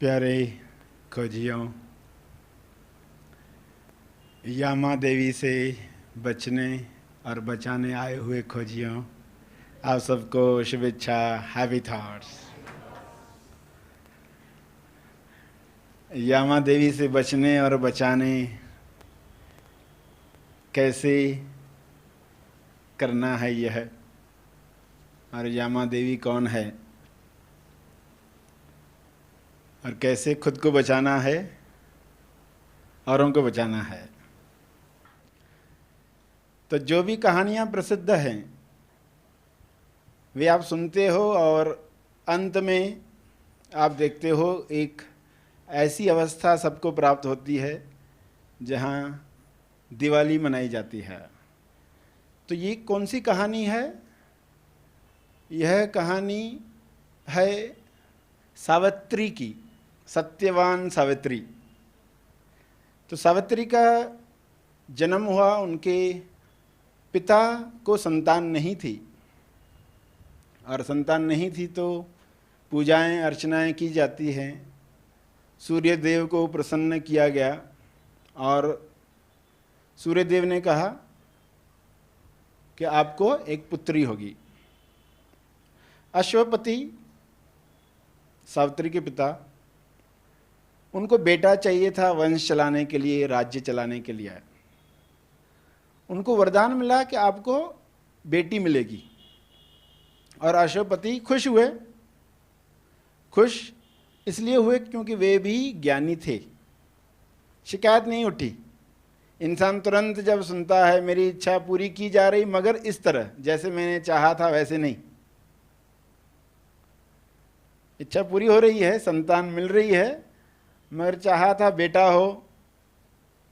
प्यारे खोजियों, यामा देवी से बचने और बचाने आए हुए खोजियों, आप सबको शुभेच्छा। Happy thoughts. यामा देवी से बचने और बचाने कैसे करना है यह, और यामा देवी कौन है और कैसे खुद को बचाना है, औरों को बचाना है। तो जो भी कहानियाँ प्रसिद्ध हैं वे आप सुनते हो और अंत में आप देखते हो एक ऐसी अवस्था सबको प्राप्त होती है जहाँ दिवाली मनाई जाती है। तो ये कौन सी कहानी है? यह कहानी है सावित्री की, सत्यवान सावित्री। तो सावित्री का जन्म हुआ, उनके पिता को संतान नहीं थी, और संतान नहीं थी तो पूजाएं अर्चनाएं की जाती हैं। सूर्य देव को प्रसन्न किया गया और सूर्य देव ने कहा कि आपको एक पुत्री होगी। अश्वपति सावित्री के पिता, उनको बेटा चाहिए था वंश चलाने के लिए, राज्य चलाने के लिए। उनको वरदान मिला कि आपको बेटी मिलेगी, और अश्वपति खुश हुए। खुश इसलिए हुए क्योंकि वे भी ज्ञानी थे, शिकायत नहीं उठी। इंसान तुरंत जब सुनता है मेरी इच्छा पूरी की जा रही, मगर इस तरह जैसे मैंने चाहा था वैसे नहीं, इच्छा पूरी हो रही है, संतान मिल रही है, मगर चाहा था बेटा हो,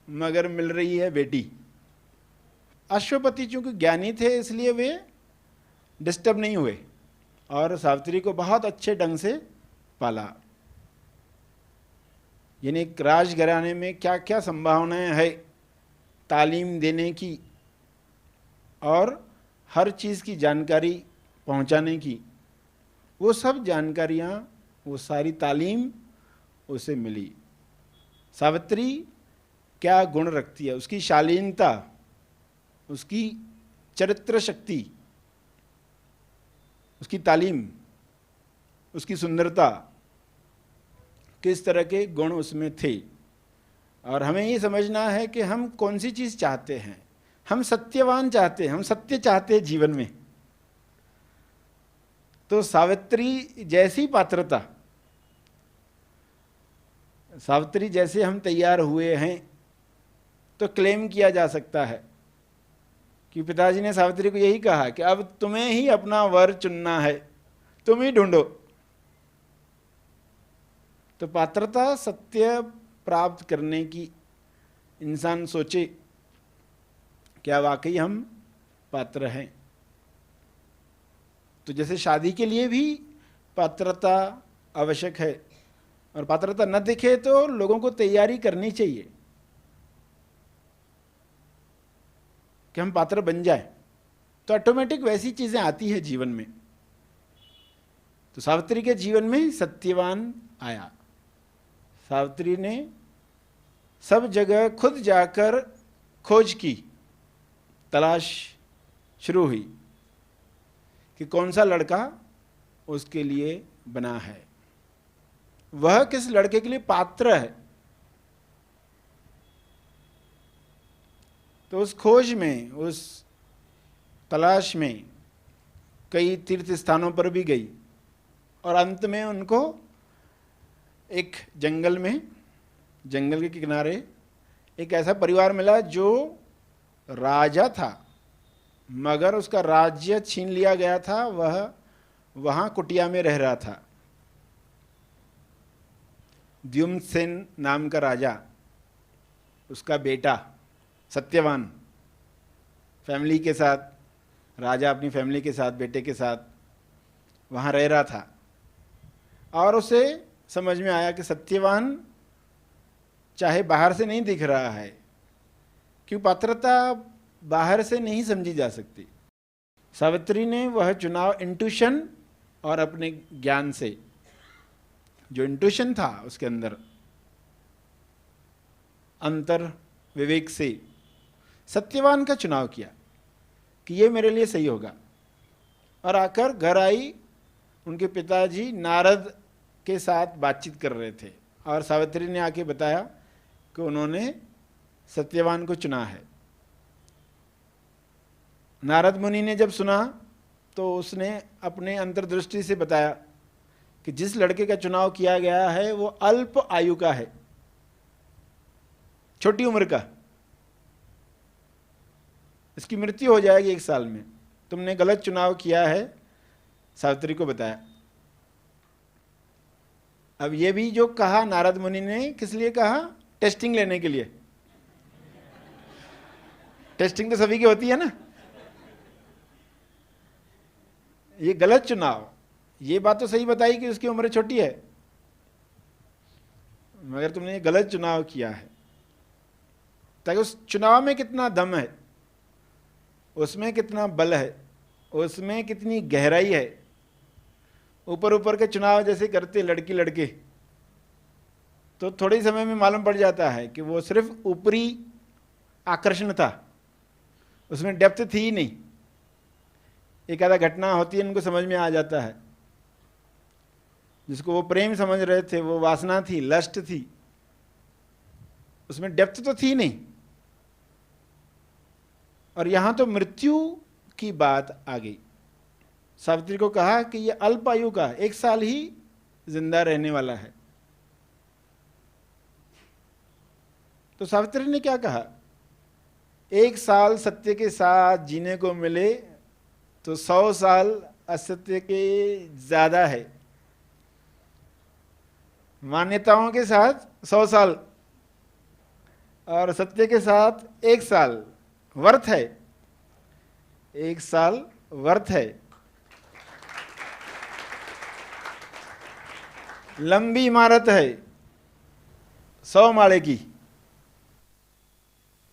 मगर मिल रही है बेटी। अश्वपति चूंकि ज्ञानी थे इसलिए वे डिस्टर्ब नहीं हुए और सावित्री को बहुत अच्छे ढंग से पाला। यानी एक राजघराने में क्या क्या संभावनाएं है तालीम देने की और हर चीज़ की जानकारी पहुंचाने की, वो सब जानकारियां, वो सारी तालीम उसे मिली। सावित्री क्या गुण रखती है, उसकी शालीनता, उसकी चरित्र शक्ति, उसकी तालीम, उसकी सुंदरता, किस तरह के गुण उसमें थे। और हमें ये समझना है कि हम कौन सी चीज़ चाहते हैं। हम सत्यवान चाहते हैं, हम सत्य चाहते हैं जीवन में। तो सावित्री जैसी पात्रता, सावित्री जैसे हम तैयार हुए हैं तो क्लेम किया जा सकता है कि पिताजी ने सावित्री को यही कहा कि अब तुम्हें ही अपना वर चुनना है, तुम ही ढूंढो। तो पात्रता सत्य प्राप्त करने की इंसान सोचे, क्या वाकई हम पात्र हैं? तो जैसे शादी के लिए भी पात्रता आवश्यक है, और पात्रता न दिखे तो लोगों को तैयारी करनी चाहिए कि हम पात्र बन जाए, तो ऑटोमेटिक वैसी चीजें आती है जीवन में। तो सावित्री के जीवन में सत्यवान आया। सावित्री ने सब जगह खुद जाकर खोज की, तलाश शुरू हुई कि कौन सा लड़का उसके लिए बना है, वह किस लड़के के लिए पात्र है। तो उस खोज में, उस तलाश में कई तीर्थ स्थानों पर भी गई, और अंत में उनको एक जंगल में, जंगल के किनारे एक ऐसा परिवार मिला जो राजा था, मगर उसका राज्य छीन लिया गया था। वह वहाँ कुटिया में रह रहा था। द्युम्नसेन नाम का राजा, उसका बेटा सत्यवान फैमिली के साथ, राजा अपनी फैमिली के साथ, बेटे के साथ वहाँ रह रहा था। और उसे समझ में आया कि सत्यवान चाहे बाहर से नहीं दिख रहा है, क्यों पात्रता बाहर से नहीं समझी जा सकती। सावित्री ने वह चुनाव इंट्यूशन और अपने ज्ञान से जो इंट्यूशन था उसके अंदर, अंतर विवेक से सत्यवान का चुनाव किया कि ये मेरे लिए सही होगा। और आकर घर आई, उनके पिताजी नारद के साथ बातचीत कर रहे थे और सावित्री ने आके बताया कि उन्होंने सत्यवान को चुना है। नारद मुनि ने जब सुना तो उसने अपने अंतर्दृष्टि से बताया कि जिस लड़के का चुनाव किया गया है वो अल्प आयु का है, छोटी उम्र का, इसकी मृत्यु हो जाएगी 1 साल में, तुमने गलत चुनाव किया है, सावित्री को बताया। अब ये भी जो कहा नारद मुनि ने, किस लिए कहा? टेस्टिंग लेने के लिए। टेस्टिंग तो सभी की होती है ना। ये गलत चुनाव, ये बात तो सही बताई कि उसकी उम्र छोटी है, मगर तुमने ये गलत चुनाव किया है। ताकि उस चुनाव में कितना दम है, उसमें कितना बल है, उसमें कितनी गहराई है। ऊपर ऊपर के चुनाव जैसे करते लड़की लड़के, तो थोड़े समय में मालूम पड़ जाता है कि वो सिर्फ ऊपरी आकर्षण था, उसमें डेप्थ थी ही नहीं। एक आधा घटना होती है, उनको समझ में आ जाता है। जिसको वो प्रेम समझ रहे थे वो वासना थी, लस्ट थी, उसमें डेप्थ तो थी नहीं। और यहां तो मृत्यु की बात आ गई। सावित्री को कहा कि ये अल्प आयु का 1 साल ही जिंदा रहने वाला है। तो सावित्री ने क्या कहा? 1 साल सत्य के साथ जीने को मिले तो 100 साल असत्य के ज्यादा है। मान्यताओं के साथ 100 साल और सत्य के साथ 1 साल वर्थ है। 1 साल वर्थ है। लंबी इमारत है 100 माले की,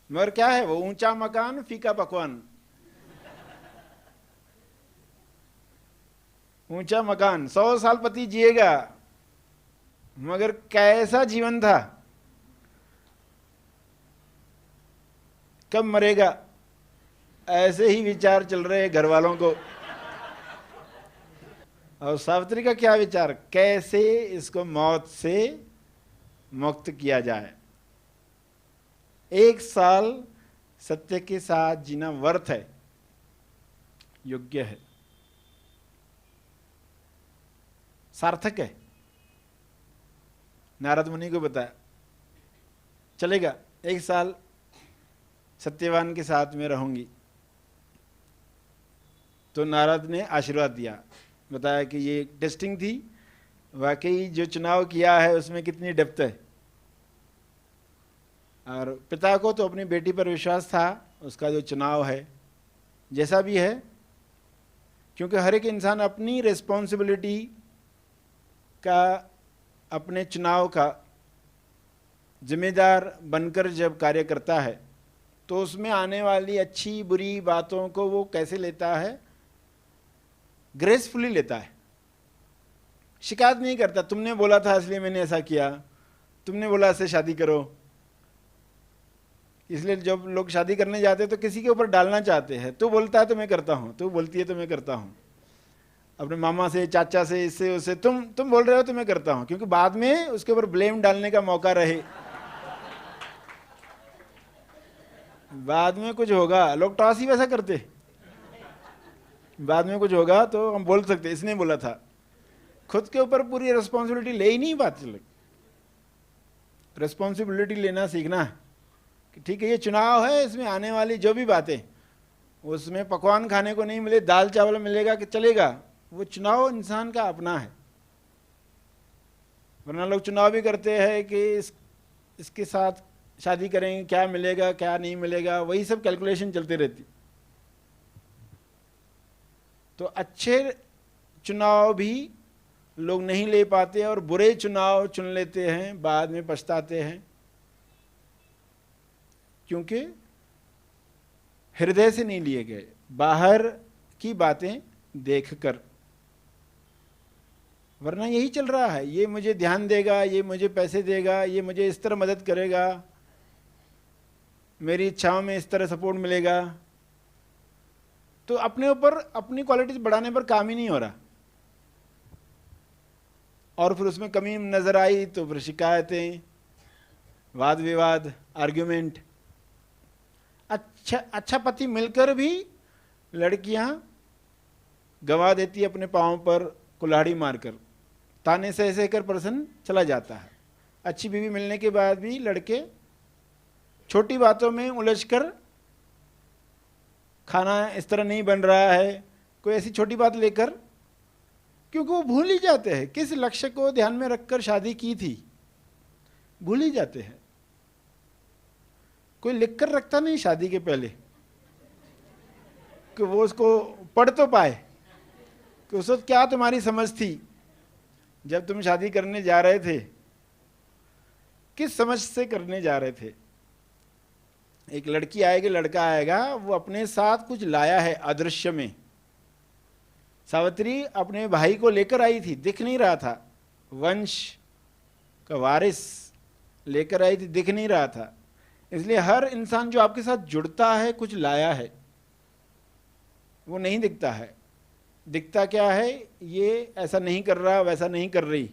मगर क्या है वो? ऊंचा मकान, फीका पकवान। ऊंचा मकान, 100 साल पति जिएगा, मगर कैसा जीवन था, कब मरेगा, ऐसे ही विचार चल रहे हैं घर वालों को। और सावित्री का क्या विचार? कैसे इसको मौत से मुक्त किया जाए। 1 साल सत्य के साथ जीना वर्थ है, योग्य है, सार्थक है। नारद मुनि को बताया चलेगा, 1 साल सत्यवान के साथ में रहूंगी। तो नारद ने आशीर्वाद दिया, बताया कि ये टेस्टिंग थी, वाकई जो चुनाव किया है उसमें कितनी डेप्थ है। और पिता को तो अपनी बेटी पर विश्वास था, उसका जो चुनाव है जैसा भी है, क्योंकि हर एक इंसान अपनी रिस्पॉन्सिबिलिटी का, अपने चुनाव का जिम्मेदार बनकर जब कार्य करता है तो उसमें आने वाली अच्छी बुरी बातों को वो कैसे लेता है? ग्रेसफुली लेता है, शिकायत नहीं करता। तुमने बोला था इसलिए मैंने ऐसा किया, तुमने बोला ऐसे शादी करो। इसलिए जब लोग शादी करने जाते हैं तो किसी के ऊपर डालना चाहते हैं, तू बोलता है तो मैं करता हूँ, तू बोलती है तो मैं करता हूँ। अपने मामा से, चाचा से, इससे उससे, तुम बोल रहे हो तो मैं करता हूँ, क्योंकि बाद में उसके ऊपर ब्लेम डालने का मौका रहे। बाद में कुछ होगा, लोग टॉस ही वैसा करते, बाद में कुछ होगा तो हम बोल सकते इसने बोला था। खुद के ऊपर पूरी रिस्पॉन्सिबिलिटी ले ही नहीं पाते लोग। रिस्पॉन्सिबिलिटी लेना सीखना है कि ठीक है ये चुनाव है, इसमें आने वाली जो भी बातें, उसमें पकवान खाने को नहीं मिले, दाल चावल मिलेगा कि चलेगा, वो चुनाव इंसान का अपना है। वरना लोग चुनाव भी करते हैं कि इसके साथ शादी करेंगे, क्या मिलेगा क्या नहीं मिलेगा, वही सब कैलकुलेशन चलती रहती। तो अच्छे चुनाव भी लोग नहीं ले पाते और बुरे चुनाव चुन लेते हैं, बाद में पछताते हैं, क्योंकि हृदय से नहीं लिए गए, बाहर की बातें देखकर। वरना यही चल रहा है, ये मुझे ध्यान देगा, ये मुझे पैसे देगा, ये मुझे इस तरह मदद करेगा, मेरी इच्छाओं में इस तरह सपोर्ट मिलेगा। तो अपने ऊपर अपनी क्वालिटीज बढ़ाने पर काम ही नहीं हो रहा, और फिर उसमें कमी नजर आई तो फिर शिकायतें, वाद विवाद, आर्ग्यूमेंट। अच्छा पति मिलकर भी लड़कियां गंवा देती अपने पाँव पर कुल्हाड़ी मारकर, ताने सह सहकर पर्सन चला जाता है। अच्छी बीवी मिलने के बाद भी लड़के छोटी बातों में उलझकर, खाना इस तरह नहीं बन रहा है, कोई ऐसी छोटी बात लेकर, क्योंकि वो भूल ही जाते हैं किस लक्ष्य को ध्यान में रखकर शादी की थी, भूल ही जाते हैं। कोई लिख कर रखता नहीं शादी के पहले कि वो उसको पढ़ तो पाए कि उस वक्त क्या तुम्हारी समझ थी जब तुम शादी करने जा रहे थे, किस समझ से करने जा रहे थे। एक लड़की आएगी, लड़का आएगा, वो अपने साथ कुछ लाया है अदृश्य में। सावित्री अपने भाई को लेकर आई थी, दिख नहीं रहा था, वंश का वारिस लेकर आई थी, दिख नहीं रहा था। इसलिए हर इंसान जो आपके साथ जुड़ता है कुछ लाया है, वो नहीं दिखता है। दिखता क्या है, ये ऐसा नहीं कर रहा, वैसा नहीं कर रही।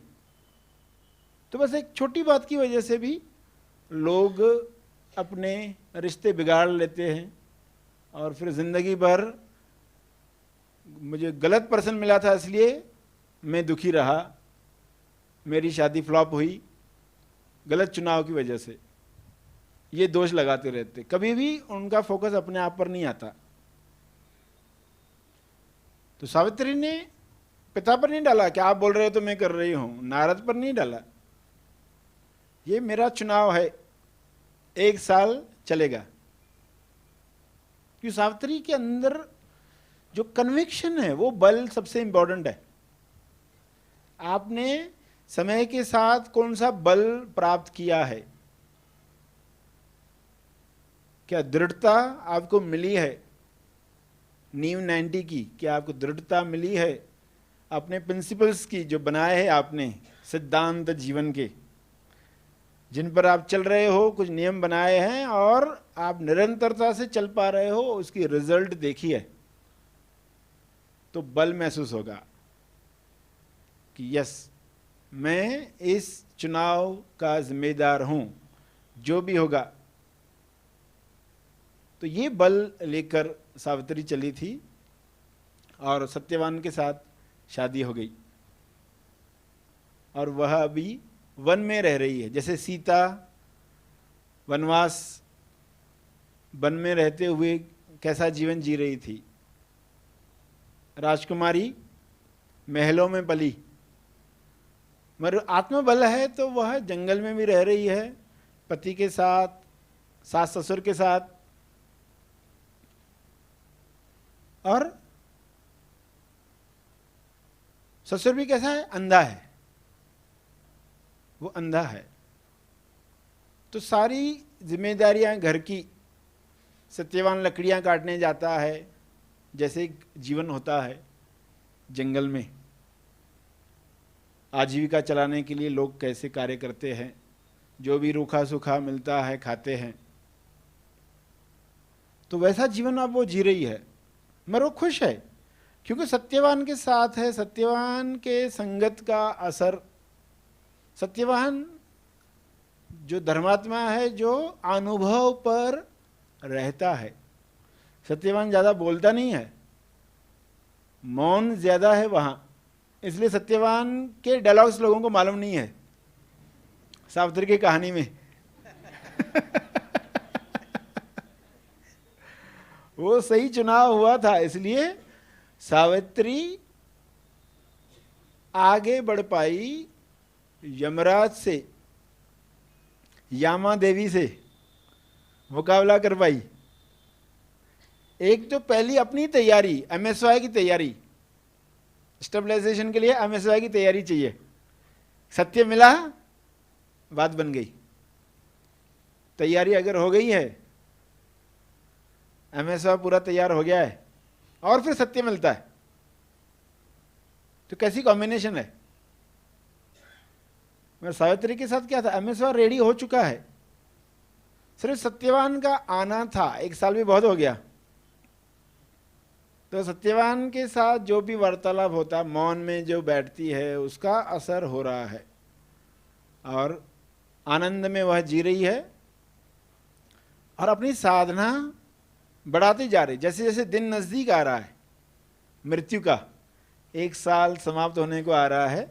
तो बस एक छोटी बात की वजह से भी लोग अपने रिश्ते बिगाड़ लेते हैं, और फिर ज़िंदगी भर मुझे गलत पर्सन मिला था इसलिए मैं दुखी रहा, मेरी शादी फ्लॉप हुई गलत चुनाव की वजह से, ये दोष लगाते रहते। कभी भी उनका फोकस अपने आप पर नहीं आता। तो सावित्री ने पिता पर नहीं डाला कि आप बोल रहे हो तो मैं कर रही हूं, नारद पर नहीं डाला, ये मेरा चुनाव है, 1 साल चलेगा। क्योंकि सावित्री के अंदर जो कन्विक्शन है, वो बल सबसे इंपॉर्टेंट है। आपने समय के साथ कौन सा बल प्राप्त किया है, क्या दृढ़ता आपको मिली है, नींव 90 की, क्या आपको दृढ़ता मिली है अपने प्रिंसिपल्स की जो बनाए हैं आपने, सिद्धांत जीवन के जिन पर आप चल रहे हो, कुछ नियम बनाए हैं और आप निरंतरता से चल पा रहे हो, उसकी रिजल्ट देखी है, तो बल महसूस होगा कि यस, मैं इस चुनाव का जिम्मेदार हूं, जो भी होगा। तो ये बल लेकर सावित्री चली थी और सत्यवान के साथ शादी हो गई, और वह अभी वन में रह रही है। जैसे सीता वनवास, वन में रहते हुए कैसा जीवन जी रही थी, राजकुमारी महलों में पली, मगर आत्मबल है तो वह जंगल में भी रह रही है, पति के साथ, सास ससुर के साथ। और ससुर भी कैसा है, अंधा है, वो अंधा है। तो सारी जिम्मेदारियां घर की, सत्यवान लकड़ियां काटने जाता है, जैसे एक जीवन होता है जंगल में, आजीविका चलाने के लिए लोग कैसे कार्य करते हैं, जो भी रूखा सूखा मिलता है खाते हैं, तो वैसा जीवन अब वो जी रही है। मगर वो खुश है क्योंकि सत्यवान के साथ है, सत्यवान के संगत का असर। सत्यवान जो धर्मात्मा है, जो अनुभव पर रहता है। सत्यवान ज़्यादा बोलता नहीं है, मौन ज़्यादा है वहाँ, इसलिए सत्यवान के डायलॉग्स लोगों को मालूम नहीं है सावित्री की कहानी में। वो सही चुनाव हुआ था, इसलिए सावित्री आगे बढ़ पाई, यमराज से, यामा देवी से मुकाबला कर पाई। एक तो पहली अपनी तैयारी, एमएसवाई की तैयारी, स्टेबलाइजेशन के लिए एमएसवाई की तैयारी चाहिए। सत्य मिला, बात बन गई। तैयारी अगर हो गई है, एमएसवाई पूरा तैयार हो गया है और फिर सत्य मिलता है, तो कैसी कॉम्बिनेशन है। मगर सावित्री के साथ क्या था, अमेस्वर रेडी हो चुका है, सिर्फ सत्यवान का आना था। 1 साल भी बहुत हो गया। तो सत्यवान के साथ जो भी वार्तालाप होता, मौन में जो बैठती है, उसका असर हो रहा है और आनंद में वह जी रही है और अपनी साधना बढ़ाती जा रही। जैसे जैसे दिन नजदीक आ रहा है मृत्यु का, 1 साल समाप्त होने को आ रहा है,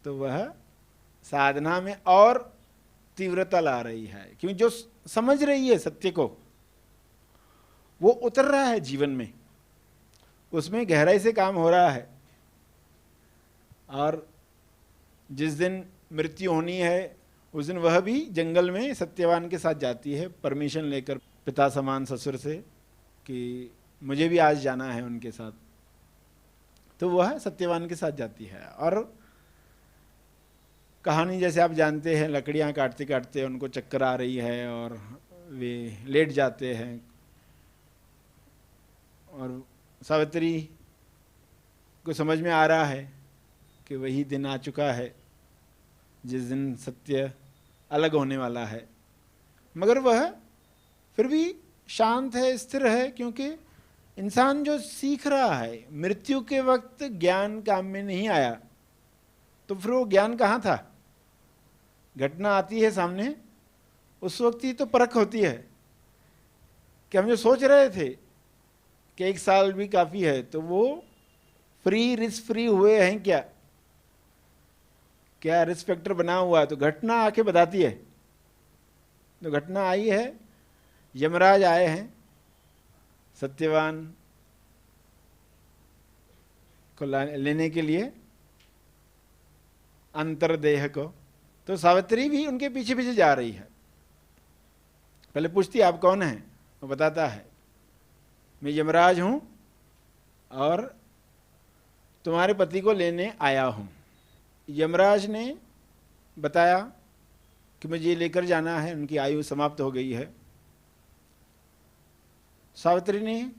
तो वह साधना में और तीव्रता ला रही है, क्योंकि जो समझ रही है सत्य को, वो उतर रहा है जीवन में, उसमें गहराई से काम हो रहा है। और जिस दिन मृत्यु होनी है उस दिन वह भी जंगल में सत्यवान के साथ जाती है, परमिशन लेकर पिता समान ससुर से कि मुझे भी आज जाना है उनके साथ। तो वह सत्यवान के साथ जाती है और कहानी जैसे आप जानते हैं, लकड़ियाँ काटते काटते उनको चक्कर आ रही है और वे लेट जाते हैं और सावित्री को समझ में आ रहा है कि वही दिन आ चुका है जिस दिन सत्य अलग होने वाला है। मगर वह फिर भी शांत है, स्थिर है, क्योंकि इंसान जो सीख रहा है, मृत्यु के वक्त ज्ञान काम में नहीं आया, तो फिर वो ज्ञान कहाँ था। घटना आती है सामने, उस वक्त ही तो परख होती है कि हम जो सोच रहे थे कि 1 साल भी काफ़ी है, तो वो फ्री रिस्क फ्री हुए हैं क्या, क्या रिस्क फैक्टर बना हुआ है। तो घटना आके बताती है। तो घटना आई है, यमराज आए हैं सत्यवान को लेने के लिए, अंतर्देह को। तो सावित्री भी उनके पीछे पीछे जा रही है। पहले पूछती है आप कौन हैं, वो बताता है मैं यमराज हूं और तुम्हारे पति को लेने आया हूं। यमराज ने बताया कि मुझे लेकर जाना है, उनकी आयु समाप्त हो गई है। सावित्री ने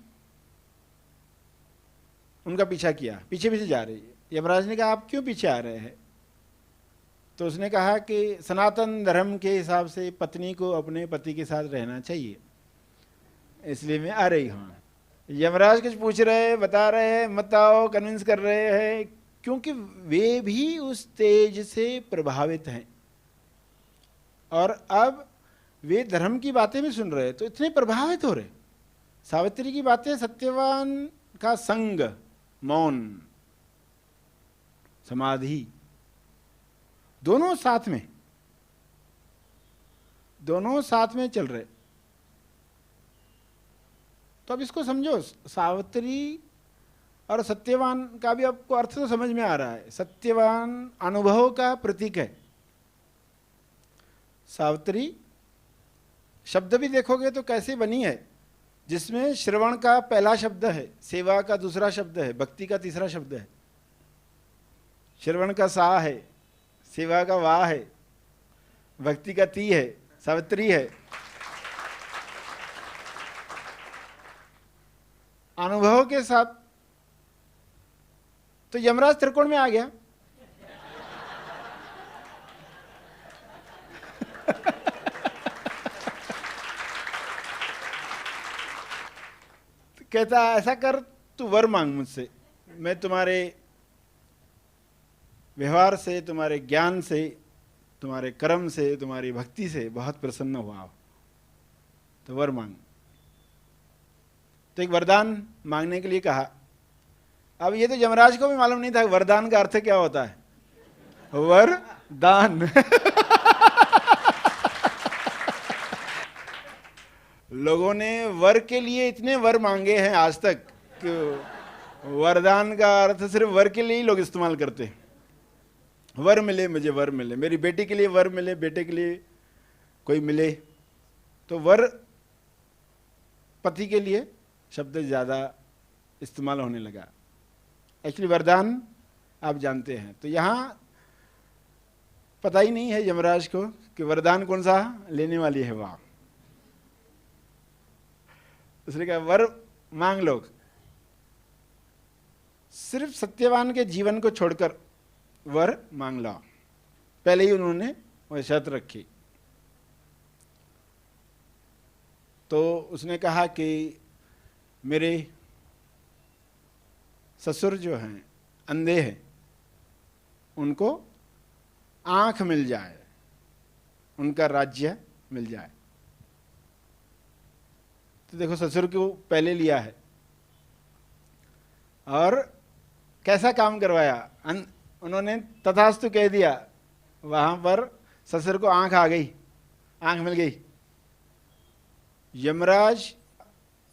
उनका पीछा किया, पीछे पीछे जा रही है। यमराज ने कहा आप क्यों पीछे आ रहे हैं। तो उसने कहा कि सनातन धर्म के हिसाब से पत्नी को अपने पति के साथ रहना चाहिए, इसलिए मैं आ रही हूँ। यमराज कुछ पूछ रहे हैं, बता रहे हैं, मत आओ, कन्विंस कर रहे हैं, क्योंकि वे भी उस तेज से प्रभावित हैं और अब वे धर्म की बातें भी सुन रहे, तो इतने प्रभावित हो रहे। सावित्री की बातें, सत्यवान का संग, मौन, समाधि, दोनों साथ में चल रहे। तो अब इसको समझो, सावित्री और सत्यवान का भी आपको अर्थ तो समझ में आ रहा है। सत्यवान अनुभव का प्रतीक है। सावित्री शब्द भी देखोगे तो कैसे बनी है, जिसमें श्रवण का पहला शब्द है, सेवा का दूसरा शब्द है, भक्ति का तीसरा शब्द है। श्रवण का सा है, सेवा का वाह है, भक्ति का ती है, सावित्री है। अनुभव के साथ तो यमराज त्रिकोण में आ गया। तो कहता ऐसा कर, तू वर मांग मुझसे, मैं तुम्हारे व्यवहार से, तुम्हारे ज्ञान से, तुम्हारे कर्म से, तुम्हारी भक्ति से बहुत प्रसन्न हुआ, तो वर मांग। तो एक वरदान मांगने के लिए कहा। अब ये तो यमराज को भी मालूम नहीं था वरदान का अर्थ क्या होता है। वरदान लोगों ने वर के लिए इतने वर मांगे हैं आज तक कि वरदान का अर्थ सिर्फ वर के लिए ही लोग इस्तेमाल करते हैं। वर मिले मुझे, वर मिले, मेरी बेटी के लिए वर मिले, बेटे के लिए कोई मिले। तो वर पति के लिए शब्द ज़्यादा इस्तेमाल होने लगा। एक्चुअली वरदान आप जानते हैं। तो यहाँ पता ही नहीं है यमराज को कि वरदान कौन सा लेने वाली है। वहाँ उसने कहा वर मांग लो, सिर्फ सत्यवान के जीवन को छोड़कर वर मांग लो। पहले ही उन्होंने वह शर्त रखी। तो उसने कहा कि मेरे ससुर जो हैं अंधे हैं, उनको आंख मिल जाए, उनका राज्य मिल जाए। तो देखो, ससुर को पहले लिया है और कैसा काम करवाया, उन्होंने तथास्तु कह दिया। वहां पर ससुर को आंख आ गई, आंख मिल गई। यमराज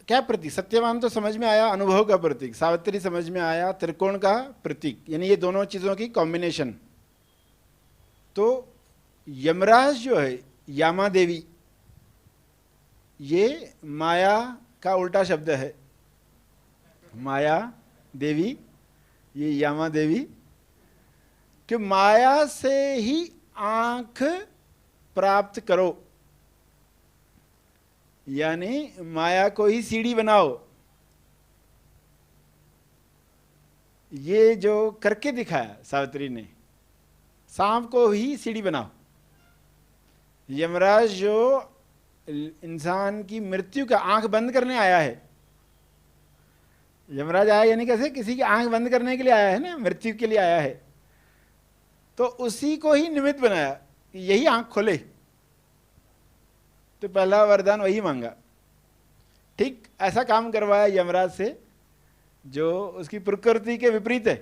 क्या प्रतीक, सत्यवान तो समझ में आया, अनुभव का प्रतीक, सावित्री समझ में आया त्रिकोण का प्रतीक, यानी ये दोनों चीजों की कॉम्बिनेशन। तो यमराज जो है, यामा देवी, ये माया का उल्टा शब्द है। माया देवी, ये यामा देवी, कि माया से ही आंख प्राप्त करो, यानी माया को ही सीढ़ी बनाओ। ये जो करके दिखाया सावित्री ने, सांप को ही सीढ़ी बनाओ। यमराज जो इंसान की मृत्यु का आंख बंद करने आया है, यमराज आया यानी कैसे, किसी की आंख बंद करने के लिए आया है ना, मृत्यु के लिए आया है। तो उसी को ही निमित्त बनाया कि यही आंख खोले। तो पहला वरदान वही मांगा। ठीक ऐसा काम करवाया यमराज से जो उसकी प्रकृति के विपरीत है।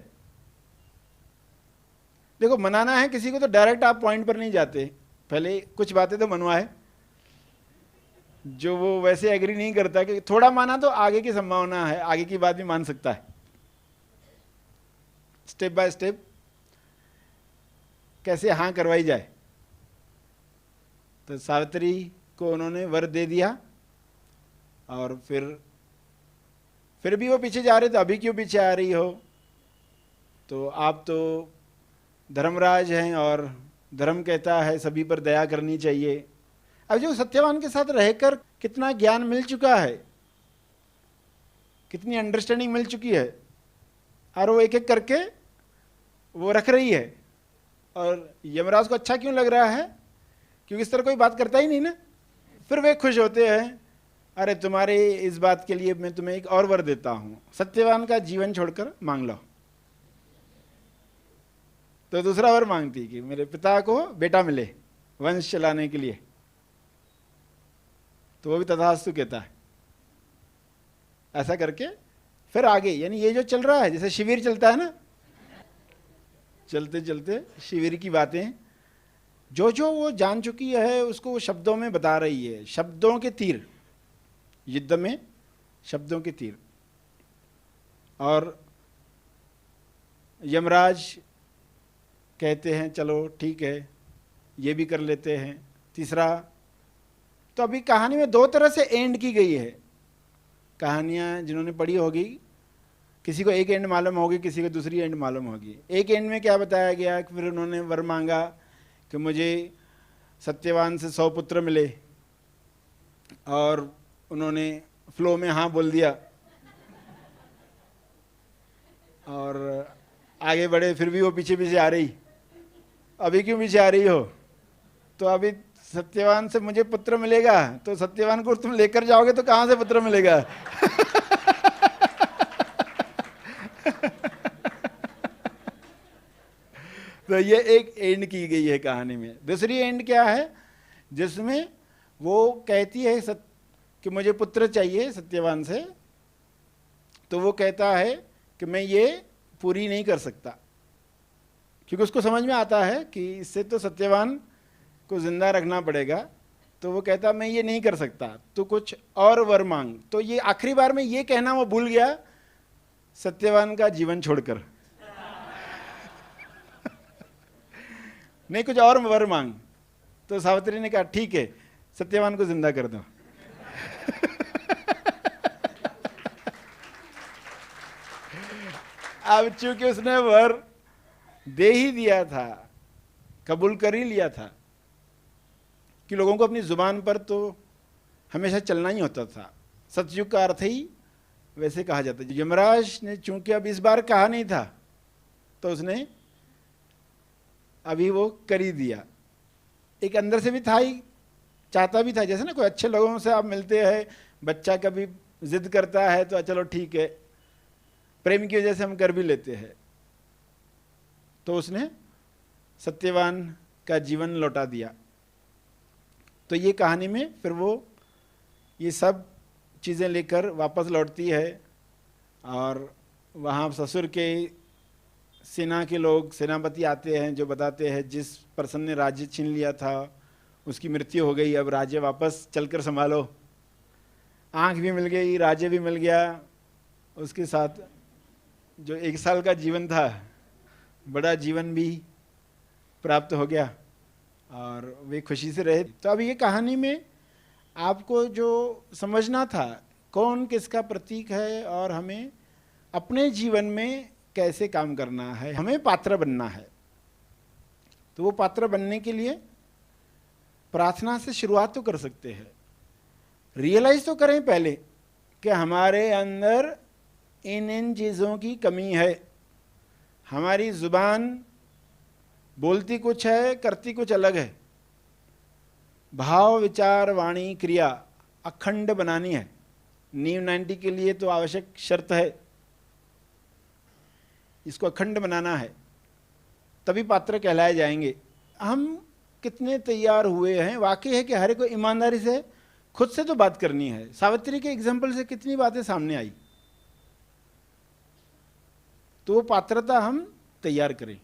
देखो, मनाना है किसी को तो डायरेक्ट आप पॉइंट पर नहीं जाते, पहले कुछ बातें तो मनवाए। जो वो वैसे एग्री नहीं करता कि थोड़ा माना तो आगे की संभावना है, आगे की बात भी मान सकता है। स्टेप बाय स्टेप कैसे हाँ करवाई जाए। तो सावित्री को उन्होंने वर दे दिया और फिर भी वो पीछे जा रहे थे। अभी क्यों पीछे आ रही हो, तो आप तो धर्मराज हैं और धर्म कहता है सभी पर दया करनी चाहिए। अब जो सत्यवान के साथ रहकर कितना ज्ञान मिल चुका है, कितनी अंडरस्टैंडिंग मिल चुकी है, और वो एक एक करके वो रख रही है। और यमराज को अच्छा क्यों लग रहा है, क्योंकि इस तरह कोई बात करता ही नहीं ना। फिर वे खुश होते हैं, अरे तुम्हारे इस बात के लिए मैं तुम्हें एक और वर देता हूं, सत्यवान का जीवन छोड़कर मांग लो। तो दूसरा वर मांगती कि मेरे पिता को बेटा मिले वंश चलाने के लिए। तो वो भी तथास्तु कहता है। ऐसा करके फिर आगे, यानी ये जो चल रहा है जैसे शिविर चलता है ना, चलते चलते शिविर की बातें जो जो वो जान चुकी है उसको वो शब्दों में बता रही है। शब्दों के तीर, युद्ध में शब्दों के तीर। और यमराज कहते हैं चलो ठीक है, ये भी कर लेते हैं। तीसरा, तो अभी कहानी में दो तरह से एंड की गई है। कहानियां जिन्होंने पढ़ी होगी, किसी को एक एंड मालूम होगी, किसी को दूसरी एंड मालूम होगी। एक एंड में क्या बताया गया कि फिर उन्होंने वर मांगा कि मुझे सत्यवान से 100 पुत्र मिले, और उन्होंने फ्लो में हाँ बोल दिया और आगे बढ़े। फिर भी वो पीछे पीछे आ रही। अभी क्यों पीछे आ रही हो, तो अभी सत्यवान से मुझे पुत्र मिलेगा, तो सत्यवान को तुम लेकर जाओगे तो कहां से पुत्र मिलेगा। तो ये एक एंड की गई है कहानी में। दूसरी एंड क्या है, जिसमें वो कहती है कि मुझे पुत्र चाहिए सत्यवान से, तो वो कहता है कि मैं ये पूरी नहीं कर सकता, क्योंकि उसको समझ में आता है कि इससे तो सत्यवान को जिंदा रखना पड़ेगा। तो वो कहता मैं ये नहीं कर सकता, तो कुछ और वर मांग। तो ये आखिरी बार में ये कहना वो भूल गया, सत्यवान का जीवन छोड़कर। नहीं, कुछ और वर मांग। तो सावित्री ने कहा ठीक है, सत्यवान को जिंदा कर दो। अब चूंकि उसने वर दे ही दिया था, कबूल कर ही लिया था, कि लोगों को अपनी जुबान पर तो हमेशा चलना ही होता था। सतयुग का अर्थ ही वैसे कहा जाता है। यमराज ने चूंकि अब इस बार कहा नहीं था, तो उसने अभी वो कर ही दिया। एक अंदर से भी था ही, चाहता भी था, जैसे ना कोई अच्छे लोगों से आप मिलते हैं, बच्चा कभी जिद करता है तो चलो ठीक है, प्रेम की वजह से हम कर भी लेते हैं। तो उसने सत्यवान का जीवन लौटा दिया। तो ये कहानी में फिर वो ये सब चीज़ें लेकर वापस लौटती है और वहाँ ससुर के सेना के लोग, सेनापति आते हैं जो बताते हैं जिस पर्सन ने राज्य छीन लिया था उसकी मृत्यु हो गई, अब राज्य वापस चलकर संभालो। आँख भी मिल गई, राज्य भी मिल गया, उसके साथ जो 1 साल का जीवन था बड़ा जीवन भी प्राप्त हो गया और वे खुशी से रहे। तो अब ये कहानी में आपको जो समझना था कौन किसका प्रतीक है और हमें अपने जीवन में कैसे काम करना है, हमें पात्र बनना है। तो वो पात्र बनने के लिए प्रार्थना से शुरुआत तो कर सकते हैं। रियलाइज तो करें पहले कि हमारे अंदर इन चीज़ों की कमी है। हमारी जुबान बोलती कुछ है, करती कुछ अलग है। भाव, विचार, वाणी, क्रिया अखंड बनानी है। नीव 90 के लिए तो आवश्यक शर्त है, इसको अखंड बनाना है, तभी पात्र कहलाए जाएंगे। हम कितने तैयार हुए हैं? वाकई है कि हर एक को ईमानदारी से खुद से तो बात करनी है। सावित्री के एग्जाम्पल से कितनी बातें सामने आई। तो वो पात्रता हम तैयार करें।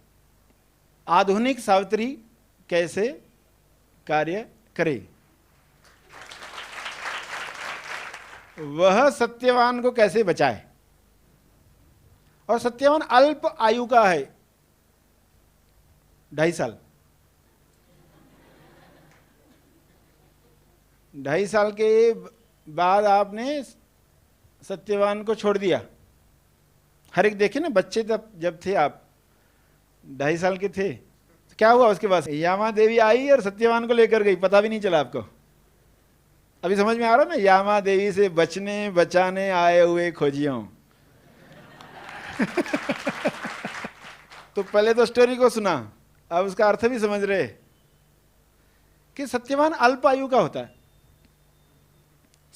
आधुनिक सावित्री कैसे कार्य करे, वह सत्यवान को कैसे बचाए। और सत्यवान अल्प आयु का है, 2.5 साल। 2.5 साल के बाद आपने सत्यवान को छोड़ दिया। हर एक देखे ना, बच्चे तब जब थे आप 2.5 साल के थे तो क्या हुआ उसके बाद? यामा देवी आई और सत्यवान को लेकर गई, पता भी नहीं चला आपको। अभी समझ में आ रहा ना, यामा देवी से बचने बचाने आए हुए खोजियों। तो पहले तो स्टोरी को सुना, अब उसका अर्थ भी समझ रहे कि सत्यवान अल्प आयु का होता है।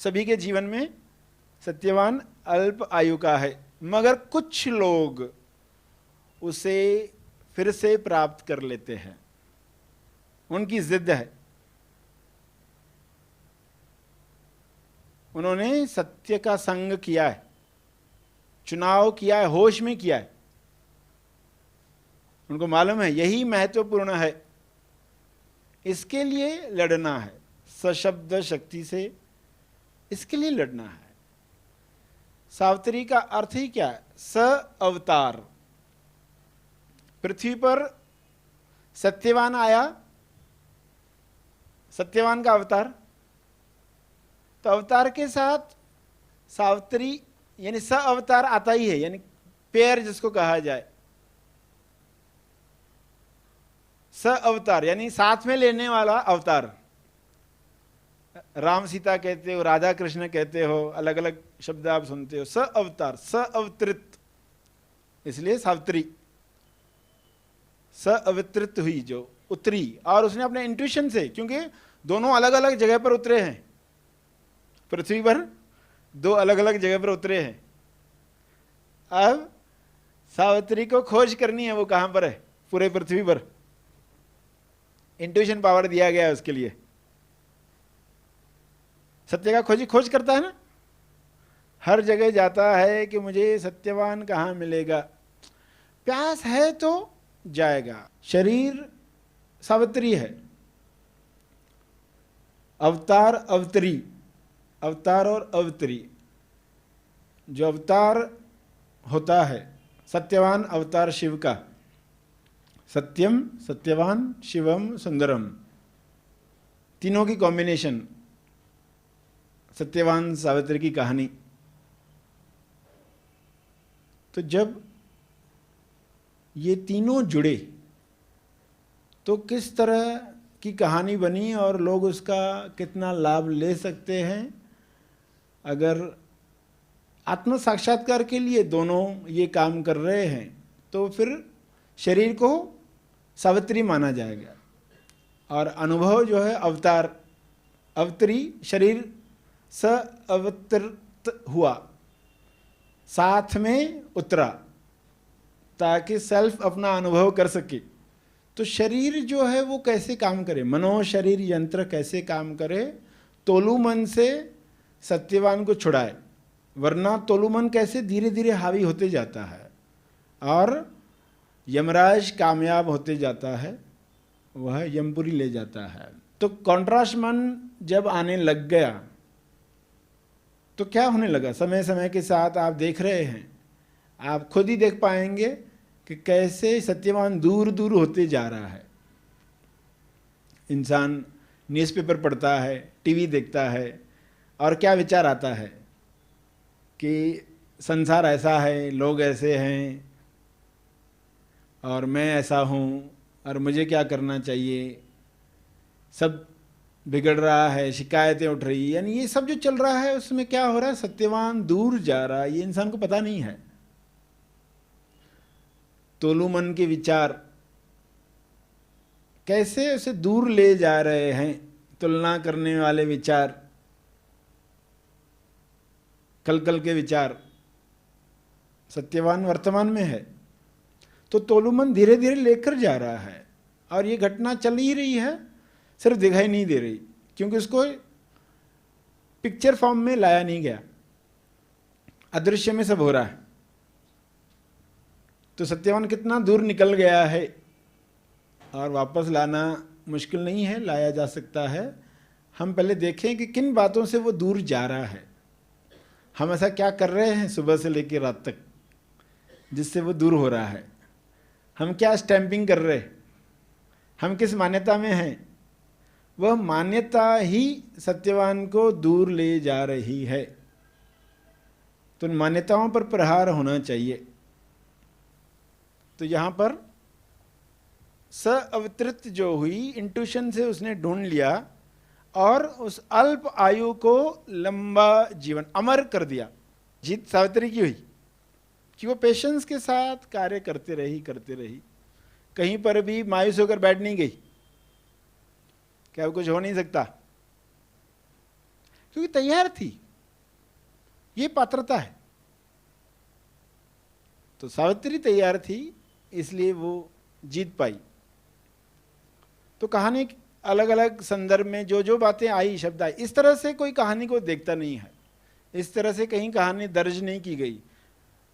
सभी के जीवन में सत्यवान अल्प आयु का है, मगर कुछ लोग उसे फिर से प्राप्त कर लेते हैं, उनकी जिद है। उन्होंने सत्य का संग किया है, चुनाव किया है, होश में किया है। उनको मालूम है यही महत्वपूर्ण है, इसके लिए लड़ना है, सशब्द शक्ति से इसके लिए लड़ना है। सावित्री का अर्थ ही क्या है? स अवतार। पृथ्वी पर सत्यवान आया, सत्यवान का अवतार, तो अवतार के साथ सावित्री यानी स अवतार आता ही है, यानी पेयर जिसको कहा जाए। स अवतार यानी साथ में लेने वाला अवतार। राम सीता कहते हो, राधा कृष्ण कहते हो, अलग अलग शब्द आप सुनते हो। स अवतार, स अवतरित, इसलिए सावित्री स अवतरित हुई, जो उतरी। और उसने अपने इंट्यूशन से, क्योंकि दोनों अलग अलग जगह पर उतरे हैं, पृथ्वी पर 2 अलग अलग जगह पर उतरे हैं। अब सावित्री को खोज करनी है, वो कहां पर है? पूरे पृथ्वी पर। इंट्यूशन पावर दिया गया है उसके लिए। सत्य का खोज करता है ना, हर जगह जाता है कि मुझे सत्यवान कहां मिलेगा। प्यास है तो जाएगा। शरीर सावित्री है, अवतार अवतरी, अवतार और अवतरी। जो अवतार होता है, सत्यवान अवतार शिव का, सत्यम सत्यवान शिवम सुंदरम, तीनों की कॉम्बिनेशन सत्यवान सावित्री की कहानी। तो जब ये तीनों जुड़े तो किस तरह की कहानी बनी और लोग उसका कितना लाभ ले सकते हैं। अगर आत्म साक्षात्कार के लिए दोनों ये काम कर रहे हैं तो फिर शरीर को सावित्री माना जाएगा। और अनुभव जो है अवतार, अवतरी शरीर स अवतरित हुआ, साथ में उतरा, ताकि सेल्फ अपना अनुभव कर सके। तो शरीर जो है वो कैसे काम करे, मनो शरीर यंत्र कैसे काम करे, तोलू मन से सत्यवान को छुड़ाए, वरना तोलू मन कैसे धीरे धीरे हावी होते जाता है और यमराज कामयाब होते जाता है, वह यमपुरी ले जाता है। तो कॉन्ट्रास्ट मन जब आने लग गया तो क्या होने लगा, समय समय के साथ आप देख रहे हैं, आप खुद ही देख पाएंगे कि कैसे सत्यवान दूर दूर होते जा रहा है। इंसान न्यूज़पेपर पढ़ता है, टीवी देखता है, और क्या विचार आता है कि संसार ऐसा है, लोग ऐसे हैं, और मैं ऐसा हूँ, और मुझे क्या करना चाहिए, सब बिगड़ रहा है, शिकायतें उठ रही, यानी ये सब जो चल रहा है उसमें क्या हो रहा है, सत्यवान दूर जा रहा है, ये इंसान को पता नहीं है। तोलू मन के विचार कैसे उसे दूर ले जा रहे हैं, तुलना करने वाले विचार, कल कल के विचार। सत्यवान वर्तमान में है, तो तोलू मन धीरे धीरे लेकर जा रहा है, और ये घटना चल ही रही है, सिर्फ दिखाई नहीं दे रही, क्योंकि उसको पिक्चर फॉर्म में लाया नहीं गया, अदृश्य में सब हो रहा है। तो सत्यवान कितना दूर निकल गया है, और वापस लाना मुश्किल नहीं है, लाया जा सकता है। हम पहले देखें कि किन बातों से वो दूर जा रहा है, हम ऐसा क्या कर रहे हैं सुबह से लेकर रात तक जिससे वो दूर हो रहा है, हम क्या स्टैंपिंग कर रहे हैं, हम किस मान्यता में हैं, वह मान्यता ही सत्यवान को दूर ले जा रही है। तो उन मान्यताओं पर प्रहार होना चाहिए। तो यहाँ पर स अवतरित जो हुई, इंट्यूशन से उसने ढूंढ लिया और उस अल्प आयु को लंबा जीवन अमर कर दिया। जीत सावित्री की हुई कि वो पेशेंस के साथ कार्य करते रही, कहीं पर भी मायूस होकर बैठ नहीं गई, क्या कुछ हो नहीं सकता, क्योंकि तैयार थी, ये पात्रता है। तो सावित्री तैयार थी, इसलिए वो जीत पाई। तो कहानी अलग अलग संदर्भ में जो जो बातें आई, शब्द आई, इस तरह से कोई कहानी को देखता नहीं है, इस तरह से कहीं कहानी दर्ज नहीं की गई।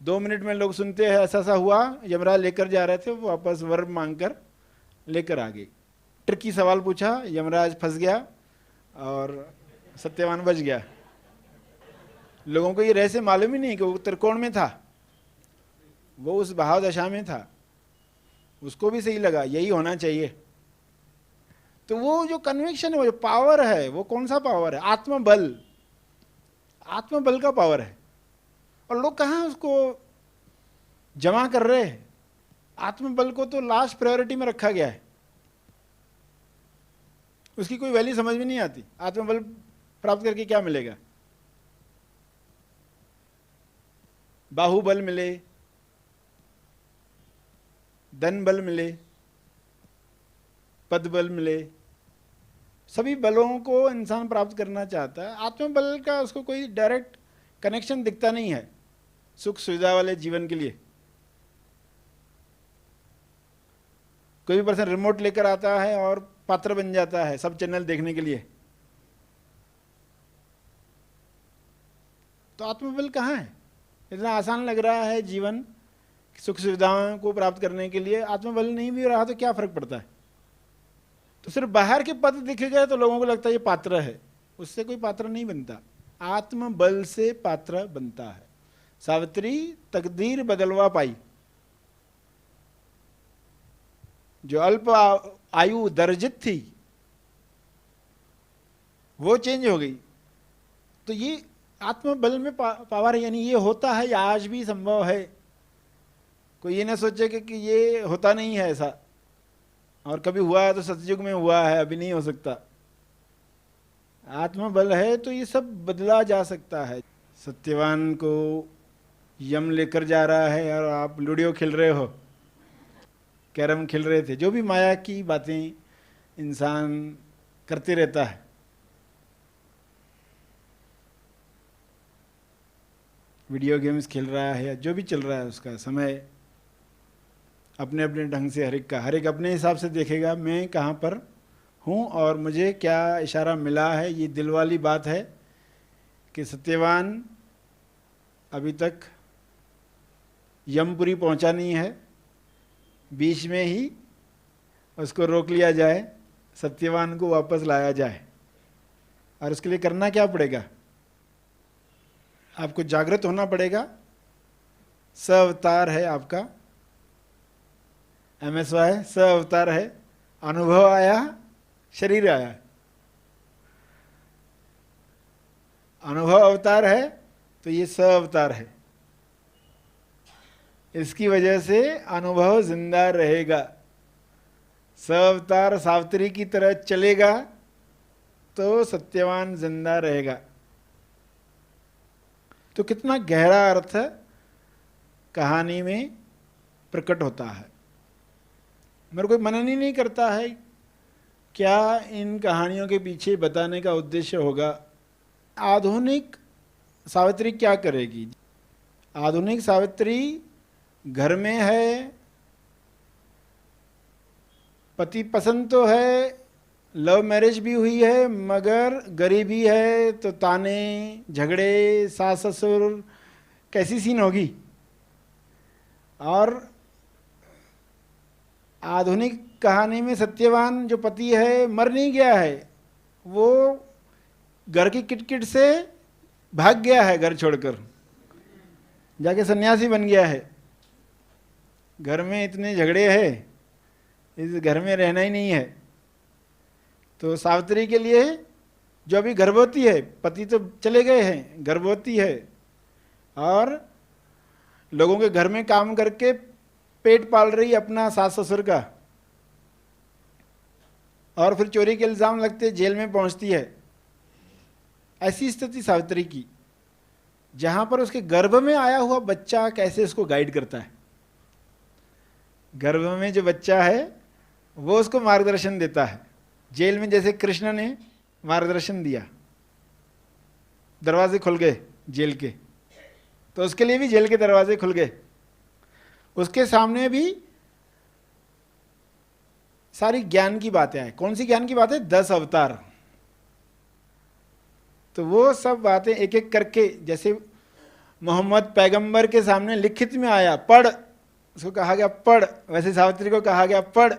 2 मिनट में लोग सुनते हैं ऐसा सा हुआ, यमराज लेकर जा रहे थे, वो वापस वर मांगकर लेकर आ गए। ट्रिकी सवाल पूछा, यमराज फंस गया और सत्यवान बच गया। लोगों को ये रहस्य मालूम ही नहीं कि वो त्रिकोण में था, वो उस भाव दशा में था, उसको भी सही लगा यही होना चाहिए। तो वो जो कन्विक्शन है, वो जो पावर है, वो कौन सा पावर है, आत्मबल, आत्मबल का पावर है। और लोग कहाँ उसको जमा कर रहे हैं, आत्मबल को तो लास्ट प्रायोरिटी में रखा गया है, उसकी कोई वैल्यू समझ में नहीं आती। आत्मबल प्राप्त करके क्या मिलेगा, बाहुबल मिले, धन बल मिले, पद बल मिले, सभी बलों को इंसान प्राप्त करना चाहता है। आत्मबल का उसको कोई डायरेक्ट कनेक्शन दिखता नहीं है सुख सुविधा वाले जीवन के लिए। कोई भी पर्सन रिमोट लेकर आता है और पात्र बन जाता है सब चैनल देखने के लिए। तो आत्मबल कहाँ है, इतना आसान लग रहा है जीवन सुख सुविधाओं को प्राप्त करने के लिए, आत्मबल नहीं भी रहा तो क्या फर्क पड़ता है। तो सिर्फ बाहर के पद दिख गए तो लोगों को लगता है ये पात्र है, उससे कोई पात्र नहीं बनता, आत्मबल से पात्र बनता है। सावित्री तकदीर बदलवा पाई, जो अल्प आयु दर्जित थी वो चेंज हो गई। तो ये आत्मबल में पावर है, यानी ये होता है, या आज भी संभव है। कोई ये ना सोचे कि ये होता नहीं है ऐसा, और कभी हुआ है तो सतयुग में हुआ है, अभी नहीं हो सकता। आत्मबल है तो ये सब बदला जा सकता है। सत्यवान को यम लेकर जा रहा है और आप लूडो खेल रहे हो, कैरम खेल रहे थे, जो भी माया की बातें इंसान करते रहता है। वीडियो गेम्स खेल रहा है या जो भी चल रहा है, उसका समय अपने अपने ढंग से हर एक अपने हिसाब से देखेगा मैं कहाँ पर हूँ और मुझे क्या इशारा मिला है। ये दिल वाली बात है कि सत्यवान अभी तक यमपुरी पहुँचा नहीं है, बीच में ही उसको रोक लिया जाए, सत्यवान को वापस लाया जाए। और उसके लिए करना क्या पड़ेगा? आपको जागृत होना पड़ेगा। स अवतार है आपका, MSY स अवतार है, अनुभव आया, शरीर आया। अनुभव अवतार है तो ये स अवतार है, इसकी वजह से अनुभव जिंदा रहेगा। स अवतार सावित्री की तरह चलेगा तो सत्यवान जिंदा रहेगा। तो कितना गहरा अर्थ कहानी में प्रकट होता है। मेरे कोई मनन ही नहीं करता है क्या इन कहानियों के पीछे बताने का उद्देश्य होगा। आधुनिक सावित्री क्या करेगी? आधुनिक सावित्री घर में है, पति पसंद तो है, लव मैरिज भी हुई है, मगर गरीबी है तो ताने झगड़े, सास ससुर, कैसी सीन होगी। और आधुनिक कहानी में सत्यवान जो पति है मर नहीं गया है, वो घर की किटकिट से भाग गया है, घर छोड़कर जाके सन्यासी बन गया है। घर में इतने झगड़े हैं, इस घर में रहना ही नहीं है। तो सावित्री के लिए जो अभी गर्भवती है, पति तो चले गए हैं, गर्भवती है और लोगों के घर में काम करके पेट पाल रही अपना सास ससुर का, और फिर चोरी के इल्जाम लगते जेल में पहुंचती है। ऐसी स्थिति सावित्री की, जहां पर उसके गर्भ में आया हुआ बच्चा कैसे उसको गाइड करता है। गर्भ में जो बच्चा है वो उसको मार्गदर्शन देता है। जेल में जैसे कृष्ण ने मार्गदर्शन दिया, दरवाजे खुल गए जेल के, तो उसके लिए भी जेल के दरवाजे खुल गए। उसके सामने भी सारी ज्ञान की बातें हैं। कौन सी ज्ञान की बातें? 10 अवतार। तो वो सब बातें एक एक करके, जैसे मोहम्मद पैगंबर के सामने लिखित में आया, पढ़, उसको कहा गया पढ़, वैसे सावित्री को कहा गया पढ़।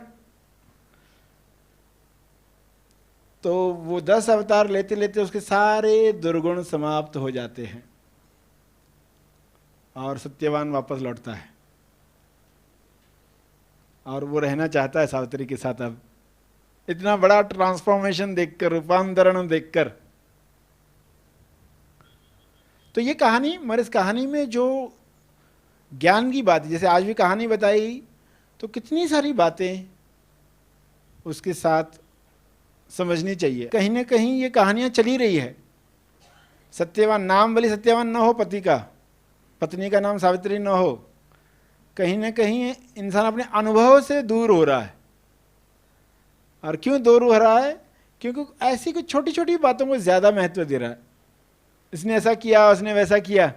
तो वो 10 अवतार लेते लेते उसके सारे दुर्गुण समाप्त हो जाते हैं और सत्यवान वापस लौटता है। और वो रहना चाहता है सावित्री के साथ। अब इतना बड़ा ट्रांसफॉर्मेशन देखकर, रूपांतरण देखकर। तो ये कहानी, मगर इस कहानी में जो ज्ञान की बात, जैसे आज भी कहानी बताई, तो कितनी सारी बातें उसके साथ समझनी चाहिए। कहीं ना कहीं ये कहानियां चली रही है। सत्यवान, नाम भले सत्यवान न हो पति का, पत्नी का नाम सावित्री न हो, कहीं ना कहीं इंसान अपने अनुभव से दूर हो रहा है। और क्यों दूर हो रहा है? क्योंकि ऐसी कुछ छोटी छोटी बातों को ज़्यादा महत्व दे रहा है। इसने ऐसा किया, उसने वैसा किया,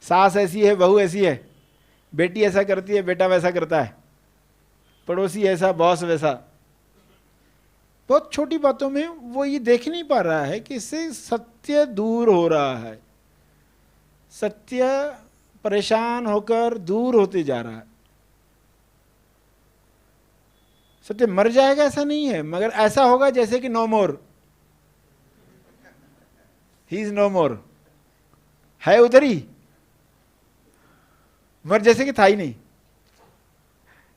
सास ऐसी है, बहू ऐसी है, बेटी ऐसा करती है, बेटा वैसा करता है, पड़ोसी ऐसा, बॉस वैसा। बहुत छोटी बातों में वो ये देख नहीं पा रहा है कि इससे सत्य दूर हो रहा है। सत्य परेशान होकर दूर होते जा रहा है। सत्य मर जाएगा ऐसा नहीं है, मगर ऐसा होगा जैसे कि no more, he is no more, है उधर ही, मगर जैसे कि था ही नहीं।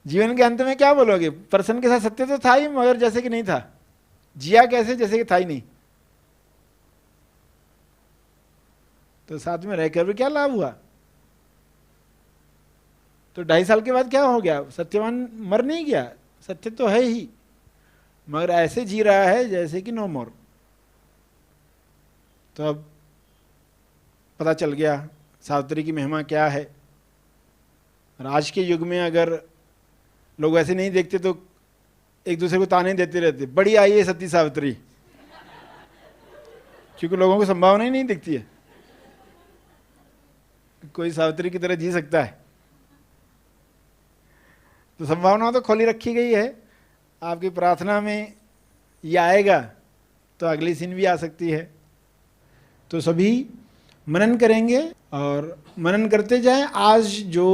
जीवन के अंत में क्या बोलोगे? पर्सन के साथ सत्य तो था ही, मगर जैसे कि नहीं था। जिया कैसे? जैसे कि था ही नहीं। तो साथ में रहकर भी क्या लाभ हुआ? तो 2.5 साल के बाद क्या हो गया? सत्यवान मर नहीं गया, सत्य तो है ही, मगर ऐसे जी रहा है जैसे कि नो मोर। तो अब पता चल गया सावित्री की महिमा क्या है। और आज के युग में अगर लोग वैसे नहीं देखते तो एक दूसरे को ताने देते रहते, बड़ी आई है सती सावित्री, क्योंकि लोगों को संभावना ही नहीं दिखती है कोई सावित्री की तरह जी सकता है। तो संभावना तो खोली रखी गई है, आपकी प्रार्थना में ये आएगा तो अगली सीन भी आ सकती है। तो सभी मनन करेंगे और मनन करते जाएं। आज जो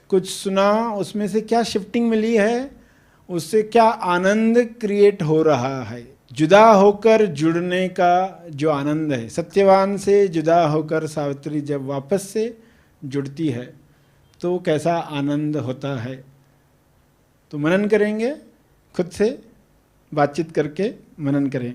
कुछ सुना उसमें से क्या शिफ्टिंग मिली है, उससे क्या आनंद क्रिएट हो रहा है, जुदा होकर जुड़ने का जो आनंद है। सत्यवान से जुदा होकर सावित्री जब वापस से जुड़ती है तो कैसा आनंद होता है। तो मनन करेंगे, खुद से बातचीत करके मनन करें।